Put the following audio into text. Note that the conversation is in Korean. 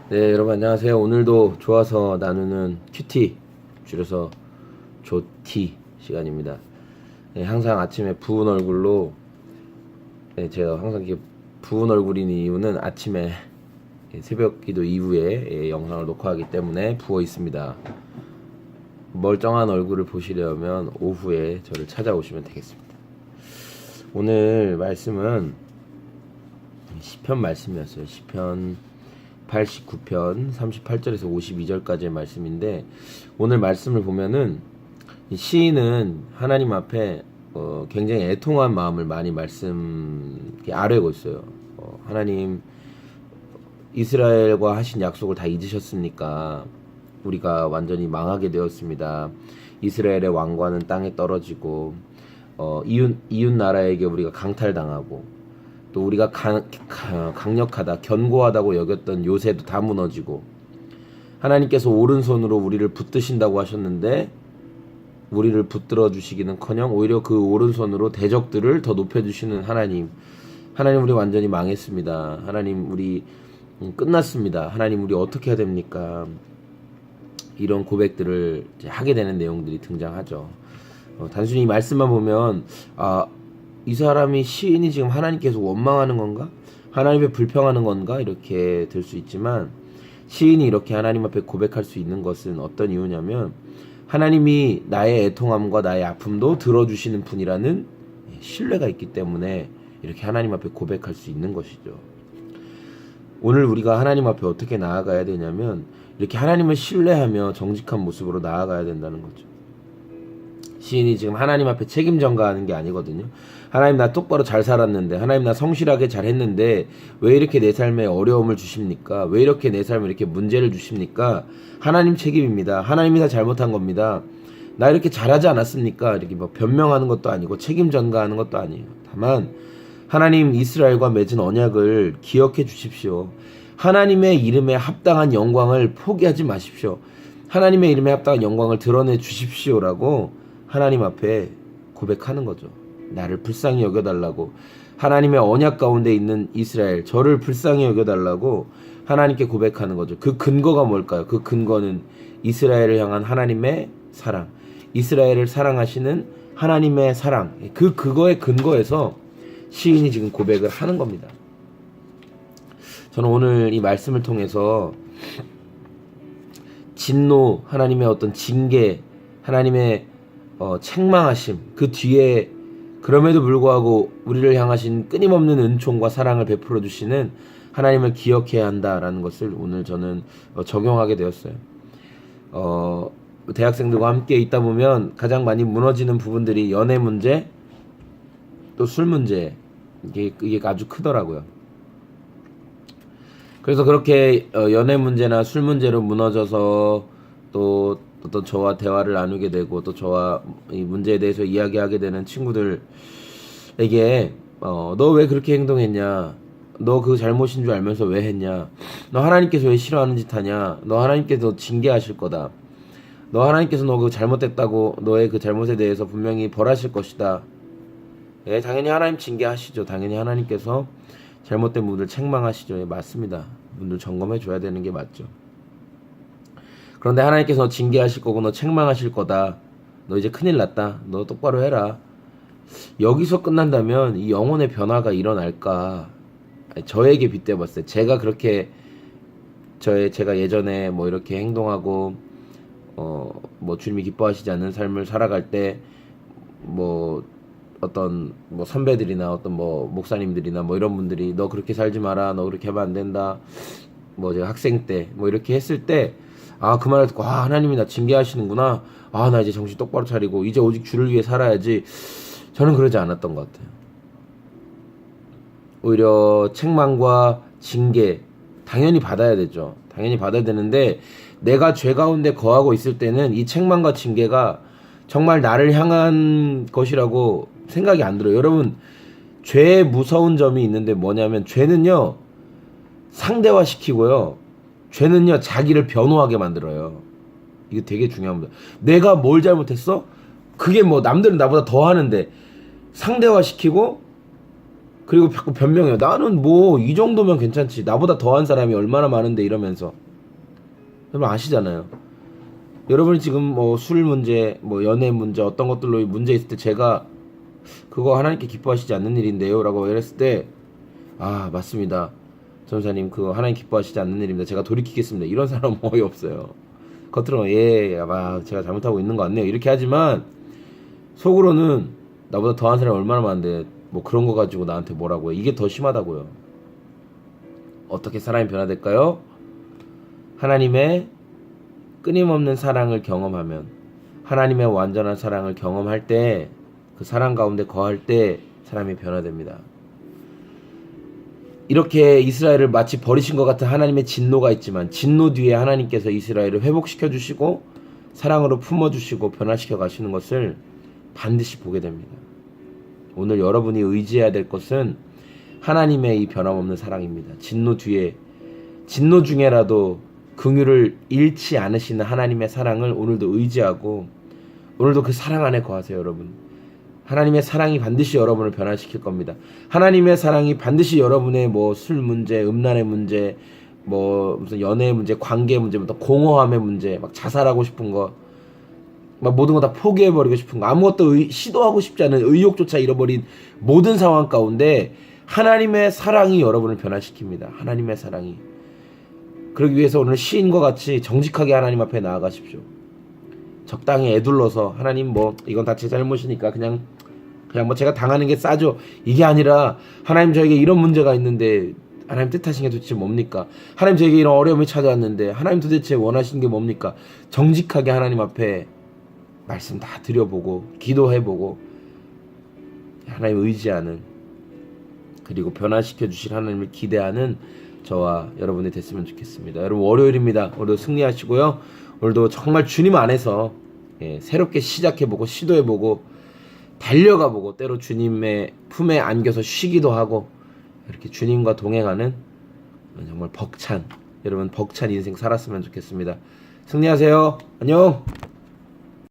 네, 여러분 안녕하세요. 오늘도 좋아서 나누는 큐티, 줄여서 조티 시간입니다. 네, 항상 아침에 부은 얼굴로, 네, 제가 항상 이렇게 부은 얼굴인 이유는 아침에 새벽 기도 이후에 영상을 녹화하기 때문에 부어 있습니다. 멀쩡한 얼굴을 보시려면 오후에 저를 찾아오시면 되겠습니다. 오늘 말씀은 시편 말씀이었어요. 시편 89편 38절에서 52절까지의 말씀인데, 오늘 말씀을 보면은 시인은 하나님 앞에 굉장히 애통한 마음을 많이 아뢰고 있어요. 하나님, 이스라엘과 하신 약속을 다 잊으셨습니까? 우리가 완전히 망하게 되었습니다. 이스라엘의 왕관은 땅에 떨어지고 이웃 나라에게 우리가 강탈당하고, 또 우리가 강력하다, 견고하다고 여겼던 요새도 다 무너지고, 하나님께서 오른손으로 우리를 붙드신다고 하셨는데 우리를 붙들어 주시기는커녕 오히려 그 오른손으로 대적들을 더 높여주시는 하나님, 우리 완전히 망했습니다. 하나님, 우리 끝났습니다. 하나님, 우리 어떻게 해야 됩니까? 이런 고백들을 이제 하게 되는 내용들이 등장하죠. 단순히 이 말씀만 보면 이 사람이, 시인이 지금 하나님께서 원망하는 건가? 하나님에 불평하는 건가? 이렇게 될 수 있지만, 시인이 이렇게 하나님 앞에 고백할 수 있는 것은 어떤 이유냐면, 하나님이 나의 애통함과 나의 아픔도 들어주시는 분이라는 신뢰가 있기 때문에 이렇게 하나님 앞에 고백할 수 있는 것이죠. 오늘 우리가 하나님 앞에 어떻게 나아가야 되냐면, 이렇게 하나님을 신뢰하며 정직한 모습으로 나아가야 된다는 거죠. 시인이 지금 하나님 앞에 책임 전가하는 게 아니거든요. 하나님, 나 똑바로 잘 살았는데, 하나님, 나 성실하게 잘 했는데 왜 이렇게 내 삶에 어려움을 주십니까? 왜 이렇게 내 삶에 이렇게 문제를 주십니까? 하나님 책임입니다. 하나님이 다 잘못한 겁니다. 나 이렇게 잘하지 않았습니까? 이렇게 뭐 변명하는 것도 아니고 책임 전가하는 것도 아니에요. 다만 하나님, 이스라엘과 맺은 언약을 기억해 주십시오. 하나님의 이름에 합당한 영광을 포기하지 마십시오. 하나님의 이름에 합당한 영광을 드러내 주십시오라고 하나님 앞에 고백하는 거죠. 나를 불쌍히 여겨달라고, 하나님의 언약 가운데 있는 이스라엘, 저를 불쌍히 여겨달라고 하나님께 고백하는 거죠. 그 근거가 뭘까요? 그 근거는 이스라엘을 향한 하나님의 사랑, 이스라엘을 사랑하시는 하나님의 사랑, 그거의 근거에서 시인이 지금 고백을 하는 겁니다. 저는 오늘 이 말씀을 통해서 진노, 하나님의 어떤 징계, 하나님의 책망하심, 그 뒤에 그럼에도 불구하고 우리를 향하신 끊임없는 은총과 사랑을 베풀어 주시는 하나님을 기억해야 한다라는 것을 오늘 저는 적용하게 되었어요. 대학생들과 함께 있다 보면 가장 많이 무너지는 부분들이 연애 문제, 또 술 문제, 이게 아주 크더라고요. 그래서 그렇게 연애 문제나 술 문제로 무너져서 또 어떤 저와 대화를 나누게 되고, 또 저와 이 문제에 대해서 이야기하게 되는 친구들에게 너 왜 그렇게 행동했냐, 너 그 잘못인 줄 알면서 왜 했냐, 너 하나님께서 왜 싫어하는 짓 하냐, 너 하나님께서 징계하실 거다, 너 하나님께서 너 그 잘못됐다고, 너의 그 잘못에 대해서 분명히 벌하실 것이다. 예, 당연히 하나님 징계하시죠. 당연히 하나님께서 잘못된 분들 책망하시죠. 예, 맞습니다. 분들 점검해 줘야 되는 게 맞죠. 그런데 하나님께서 너 징계하실 거고 너 책망하실 거다, 너 이제 큰일 났다, 너 똑바로 해라, 여기서 끝난다면 이 영혼의 변화가 일어날까? 저에게 빗대봤어요. 제가 그렇게 제가 예전에 뭐 이렇게 행동하고 뭐 주님이 기뻐하시지 않는 삶을 살아갈 때 뭐 어떤 뭐 선배들이나 어떤 뭐 목사님들이나 뭐 이런 분들이 너 그렇게 살지 마라, 너 그렇게 하면 안 된다, 뭐 제가 학생 때 뭐 이렇게 했을 때, 그 말을 듣고 하나님이 나 징계하시는구나, 나 이제 정신 똑바로 차리고 이제 오직 주를 위해 살아야지. 저는 그러지 않았던 것 같아요. 오히려 책망과 징계 당연히 받아야 되죠. 당연히 받아야 되는데, 내가 죄 가운데 거하고 있을 때는 이 책망과 징계가 정말 나를 향한 것이라고 생각이 안 들어요. 여러분, 죄의 무서운 점이 있는데 뭐냐면, 죄는요 상대화시키고요, 죄는요 자기를 변호하게 만들어요. 이게 되게 중요합니다. 내가 뭘 잘못했어? 그게 뭐 남들은 나보다 더 하는데 상대화시키고 그리고 자꾸 변명해요. 나는 뭐 이 정도면 괜찮지. 나보다 더한 사람이 얼마나 많은데 이러면서. 여러분 아시잖아요. 여러분이 지금 뭐 술 문제, 뭐 연애 문제, 어떤 것들로 문제 있을 때 제가 그거 하나님께 기뻐하시지 않는 일인데요 라고 이랬을 때 아 맞습니다. 전사님 그거 하나님 기뻐하시지 않는 일입니다. 제가 돌이키겠습니다. 이런 사람은 거의 없어요. 겉으로는 제가 잘못하고 있는 거 같네요. 이렇게 하지만 속으로는 나보다 더한 사람이 얼마나 많은데 뭐 그런 거 가지고 나한테 뭐라고 해. 이게 더 심하다고요. 어떻게 사람이 변화될까요? 하나님의 끊임없는 사랑을 경험하면, 하나님의 완전한 사랑을 경험할 때, 그 사랑 가운데 거할 때 사람이 변화됩니다. 이렇게 이스라엘을 마치 버리신 것 같은 하나님의 진노가 있지만 진노 뒤에 하나님께서 이스라엘을 회복시켜 주시고 사랑으로 품어주시고 변화시켜 가시는 것을 반드시 보게 됩니다. 오늘 여러분이 의지해야 될 것은 하나님의 이 변함없는 사랑입니다. 진노 중에라도 긍휼을 잃지 않으시는 하나님의 사랑을 오늘도 의지하고 오늘도 그 사랑 안에 거하세요. 여러분, 하나님의 사랑이 반드시 여러분을 변화시킬 겁니다. 하나님의 사랑이 반드시 여러분의 뭐 술 문제, 음란의 문제, 뭐 무슨 연애 문제, 관계 문제, 뭐 공허함의 문제, 막 자살하고 싶은 거, 막 모든 거 다 포기해버리고 싶은 거, 아무것도 시도하고 싶지 않은 의욕조차 잃어버린 모든 상황 가운데 하나님의 사랑이 여러분을 변화시킵니다. 하나님의 사랑이. 그러기 위해서 오늘 시인과 같이 정직하게 하나님 앞에 나아가십시오. 적당히 애둘러서 하나님 뭐 이건 다 제 잘못이니까 그냥 뭐 제가 당하는 게 싸죠. 이게 아니라 하나님 저에게 이런 문제가 있는데 하나님 뜻하신 게 도대체 뭡니까? 하나님 저에게 이런 어려움이 찾아왔는데 하나님 도대체 원하시는 게 뭡니까? 정직하게 하나님 앞에 말씀 다 드려보고 기도해보고 하나님 의지하는, 그리고 변화시켜 주실 하나님을 기대하는 저와 여러분이 됐으면 좋겠습니다. 여러분 월요일입니다. 오늘도 승리하시고요. 오늘도 정말 주님 안에서 새롭게 시작해보고 시도해보고 달려가보고 때로 주님의 품에 안겨서 쉬기도 하고 이렇게 주님과 동행하는 정말 여러분 벅찬 인생 살았으면 좋겠습니다. 승리하세요. 안녕.